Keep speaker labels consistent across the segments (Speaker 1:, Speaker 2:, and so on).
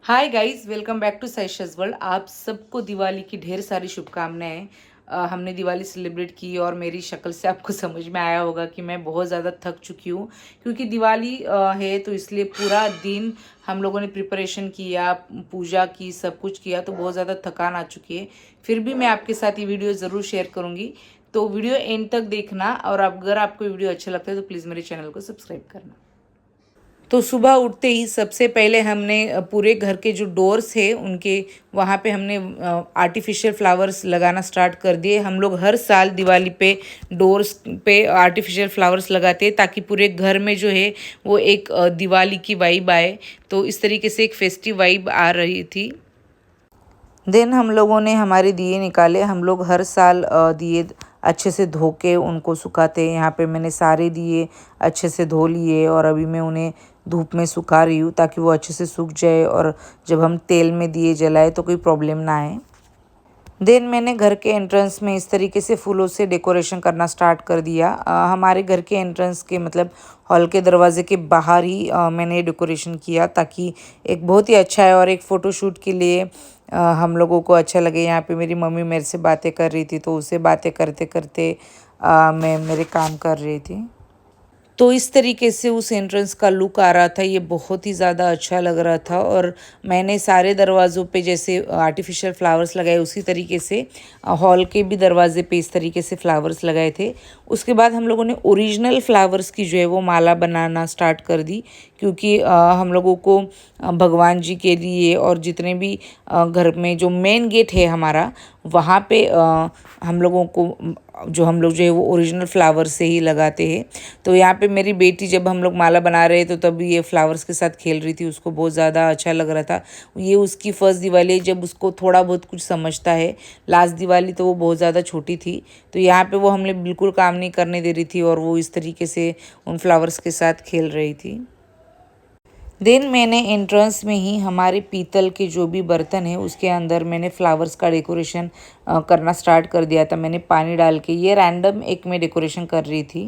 Speaker 1: Hi guys, welcome back to Saisha's world. आप सबको दिवाली की ढेर सारी शुभकामनाएं। हमने दिवाली सेलिब्रेट की और मेरी शक्ल से आपको समझ में आया होगा कि मैं बहुत ज़्यादा थक चुकी हूँ, क्योंकि दिवाली है तो इसलिए पूरा दिन हम लोगों ने प्रिपरेशन किया, पूजा की, सब कुछ किया, तो बहुत ज़्यादा थकान आ चुकी है। फिर भी मैं आपके साथ ये वीडियो ज़रूर शेयर करूँगी, तो वीडियो एंड तक देखना। और अगर आपको वीडियो अच्छा लगता है तो प्लीज़ मेरे चैनल को सब्सक्राइब करना। तो सुबह उठते ही सबसे पहले हमने पूरे घर के जो डोर्स है उनके वहाँ पे हमने आर्टिफिशियल फ्लावर्स लगाना स्टार्ट कर दिए। हम लोग हर साल दिवाली पे डोर्स पे आर्टिफिशियल फ्लावर्स लगाते हैं ताकि पूरे घर में जो है वो एक दिवाली की वाइब आए। तो इस तरीके से एक फेस्टिव वाइब आ रही थी। देन हम लोगों ने हमारे दिए निकाले। हम लोग हर साल दिए अच्छे से धो के उनको सुखाते हैं। यहाँ पे मैंने सारे दिए अच्छे से धो लिए और अभी मैं उन्हें धूप में सुखा रही हूँ ताकि वो अच्छे से सूख जाए और जब हम तेल में दिए जलाए तो कोई प्रॉब्लम ना आए। देन मैंने घर के एंट्रेंस में इस तरीके से फूलों से डेकोरेशन करना स्टार्ट कर दिया। हमारे घर के एंट्रेंस के मतलब हॉल के दरवाजे के बाहर ही मैंने डेकोरेशन किया ताकि एक बहुत ही अच्छा है और एक फ़ोटोशूट के लिए हम लोगों को अच्छा लगे। यहाँ पे मेरी मम्मी मेरे से बातें कर रही थी, तो उससे बातें करते करते मैं मेरे काम कर रही थी। तो इस तरीके से उस एंट्रेंस का लुक आ रहा था, ये बहुत ही ज़्यादा अच्छा लग रहा था। और मैंने सारे दरवाज़ों पे जैसे आर्टिफिशियल फ्लावर्स लगाए उसी तरीके से हॉल के भी दरवाजे पे इस तरीके से फ्लावर्स लगाए थे। उसके बाद हम लोगों ने ओरिजिनल फ्लावर्स की जो है वो माला बनाना स्टार्ट कर दी, क्योंकि हम लोगों को भगवान जी के लिए और जितने भी घर में जो मेन गेट है हमारा वहाँ पे हम लोगों को जो हम लोग जो है वो ओरिजिनल फ्लावर से ही लगाते हैं। तो यहाँ पे मेरी बेटी जब हम लोग माला बना रहे तो तब ये फ्लावर्स के साथ खेल रही थी, उसको बहुत ज़्यादा अच्छा लग रहा था। ये उसकी फर्स्ट दिवाली है जब उसको थोड़ा बहुत कुछ समझता है। लास्ट दिवाली तो वो बहुत ज़्यादा छोटी थी, तो यहाँ पे वो हमने बिल्कुल काम नहीं करने दे रही थी और वो इस तरीके से उन फ्लावर्स के साथ खेल रही थी। देन मैंने एंट्रेंस में ही हमारे पीतल के जो भी बर्तन है उसके अंदर मैंने फ्लावर्स का डेकोरेशन करना स्टार्ट कर दिया था। मैंने पानी डाल के ये रैंडम एक में डेकोरेशन कर रही थी,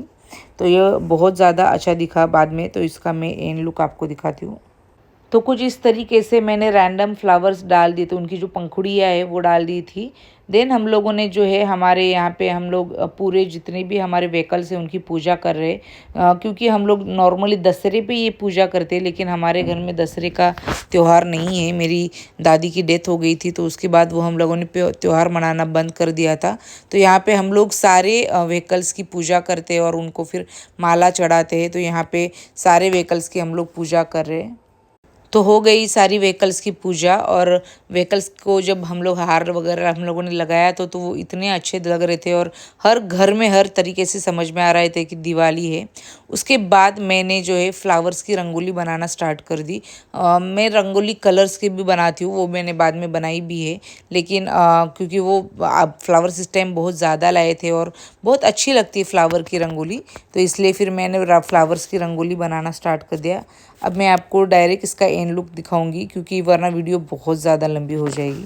Speaker 1: तो ये बहुत ज़्यादा अच्छा दिखा बाद में। तो इसका मैं एंड लुक आपको दिखाती हूँ। तो कुछ इस तरीके से मैंने रैंडम फ्लावर्स डाल दिए, तो उनकी जो पंखुड़ियाँ है वो डाल दी थी। देन हम लोगों ने जो है हमारे यहाँ पे हम लोग पूरे जितने भी हमारे व्हीकल्स हैं उनकी पूजा कर रहे हैं, क्योंकि हम लोग नॉर्मली दशहरे पे ये पूजा करते हैं, लेकिन हमारे घर में दशहरे का त्यौहार नहीं है। मेरी दादी की डेथ हो गई थी तो उसके बाद वो हम लोगों ने त्यौहार मनाना बंद कर दिया था। तो यहाँ पे हम लोग सारे व्हीकल्स की पूजा करते हैं और उनको फिर माला चढ़ाते हैं। तो यहाँ पे सारे व्हीकल्स की हम लोग पूजा कर रहे हैं। तो हो गई सारी व्हीकल्स की पूजा। और व्हीकल्स को जब हम लोग हार वगैरह हम लोगों ने लगाया तो वो इतने अच्छे लग रहे थे और हर घर में हर तरीके से समझ में आ रहे थे कि दिवाली है। उसके बाद मैंने जो है फ्लावर्स की रंगोली बनाना स्टार्ट कर दी। मैं रंगोली कलर्स की भी बनाती हूँ, वो मैंने बाद में बनाई भी है, लेकिन क्योंकि वो फ्लावर्स इस टाइम बहुत ज़्यादा लाए थे और बहुत अच्छी लगती है फ्लावर की रंगोली, तो इसलिए फिर मैंने फ्लावर्स की रंगोली बनाना स्टार्ट कर दिया। अब मैं आपको डायरेक्ट इसका एंड लुक दिखाऊंगी, क्योंकि वरना वीडियो बहुत ज़्यादा लंबी हो जाएगी।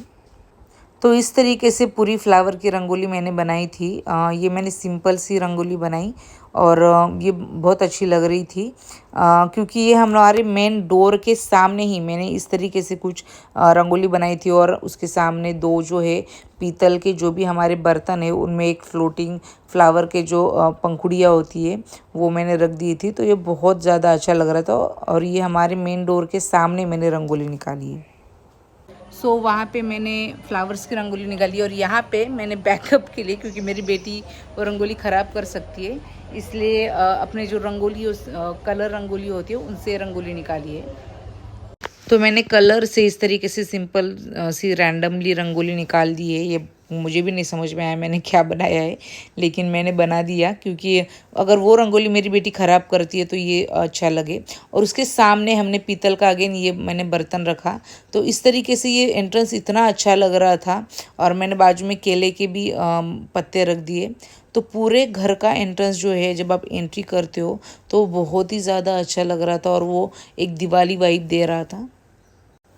Speaker 1: तो इस तरीके से पूरी फ्लावर की रंगोली मैंने बनाई थी। ये मैंने सिंपल सी रंगोली बनाई और ये बहुत अच्छी लग रही थी, क्योंकि ये हमारे मेन डोर के सामने ही मैंने इस तरीके से कुछ रंगोली बनाई थी। और उसके सामने दो जो है पीतल के जो भी हमारे बर्तन है उनमें एक फ्लोटिंग फ्लावर के जो पंखुड़ियाँ होती है वो मैंने रख दी थी। तो ये बहुत ज़्यादा अच्छा लग रहा था और ये हमारे मेन डोर के सामने मैंने रंगोली निकाली है। सो वहाँ पे मैंने फ्लावर्स की रंगोली निकाली और यहाँ पे मैंने बैकअप के लिए, क्योंकि मेरी बेटी वो रंगोली ख़राब कर सकती है, इसलिए अपने जो रंगोली कलर रंगोली होती है उनसे रंगोली निकाली है। तो मैंने कलर से इस तरीके से सिंपल सी रैंडमली रंगोली निकाल दी है। ये मुझे भी नहीं समझ में आया मैंने क्या बनाया है, लेकिन मैंने बना दिया, क्योंकि अगर वो रंगोली मेरी बेटी ख़राब करती है तो ये अच्छा लगे। और उसके सामने हमने पीतल का अगेन ये मैंने बर्तन रखा। तो इस तरीके से ये एंट्रेंस इतना अच्छा लग रहा था। और मैंने बाजू में केले के भी पत्ते रख दिए। तो पूरे घर का एंट्रेंस जो है जब आप एंट्री करते हो तो बहुत ही ज़्यादा अच्छा लग रहा था और वो एक दिवाली वाइब दे रहा था।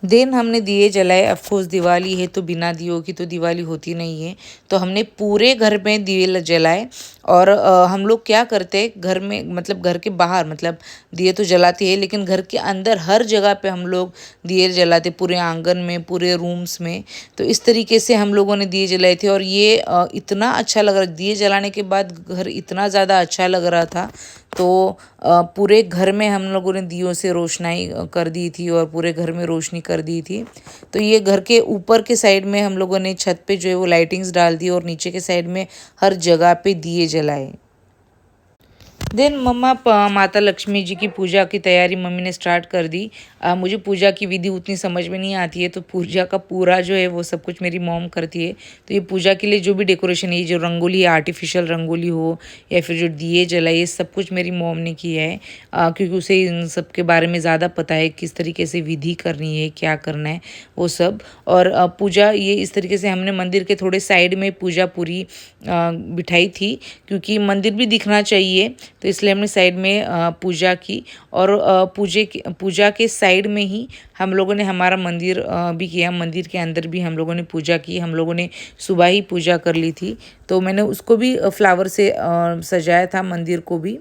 Speaker 1: देन हमने दिए जलाए। ऑफकोर्स दिवाली है तो बिना दियों की तो दिवाली होती नहीं है, तो हमने पूरे घर में दिए जलाए। और हम लोग क्या करते हैं घर में, मतलब घर के बाहर, मतलब दिए तो जलाते हैं लेकिन घर के अंदर हर जगह पे हम लोग दिए जलाते, पूरे आंगन में, पूरे रूम्स में। तो इस तरीके से हम लोगों ने दिए जलाए थे और ये इतना अच्छा लग रहा, दिए जलाने के बाद घर इतना ज़्यादा अच्छा लग रहा था। तो पूरे घर में हम लोगों ने दियों से रोशनाई कर दी थी और पूरे घर में रोशनी कर दी थी। तो ये घर के ऊपर के साइड में हम लोगों ने छत पे जो है वो लाइटिंग्स डाल दी और नीचे के साइड में हर जगह पे दिए जलाए। देन मम्मा माता लक्ष्मी जी की पूजा की तैयारी मम्मी ने स्टार्ट कर दी। मुझे पूजा की विधि उतनी समझ में नहीं आती है, तो पूजा का पूरा जो है वो सब कुछ मेरी मॉम करती है। तो ये पूजा के लिए जो भी डेकोरेशन है, जो रंगोली है, आर्टिफिशियल रंगोली हो या फिर जो दिए जलाए, ये सब कुछ मेरी मॉम ने किया है। क्योंकि उसे इन सब के बारे में ज़्यादा पता है, किस तरीके से विधि करनी है, क्या करना है वो सब। और पूजा ये इस तरीके से हमने मंदिर के थोड़े साइड में पूजा पूरी बिठाई थी, क्योंकि मंदिर भी दिखना चाहिए, तो इसलिए हमने साइड में पूजा की। और पूजा के साइड में ही हम लोगों ने हमारा मंदिर भी किया। मंदिर के अंदर भी हम लोगों ने पूजा की। हम लोगों ने सुबह ही पूजा कर ली थी, तो मैंने उसको भी फ्लावर से सजाया था, मंदिर को भी।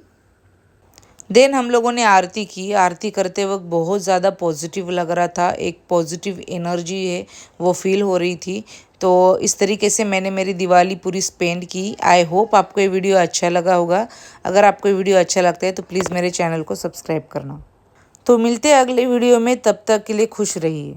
Speaker 1: देन हम लोगों ने आरती की। आरती करते वक्त बहुत ज़्यादा पॉजिटिव लग रहा था, एक पॉजिटिव एनर्जी है वो फील हो रही थी। तो इस तरीके से मैंने मेरी दिवाली पूरी स्पेंड की। आई होप आपको ये वीडियो अच्छा लगा होगा। अगर आपको ये वीडियो अच्छा लगता है तो प्लीज़ मेरे चैनल को सब्सक्राइब करना। तो मिलते हैं अगले वीडियो में, तब तक के लिए खुश रहिए।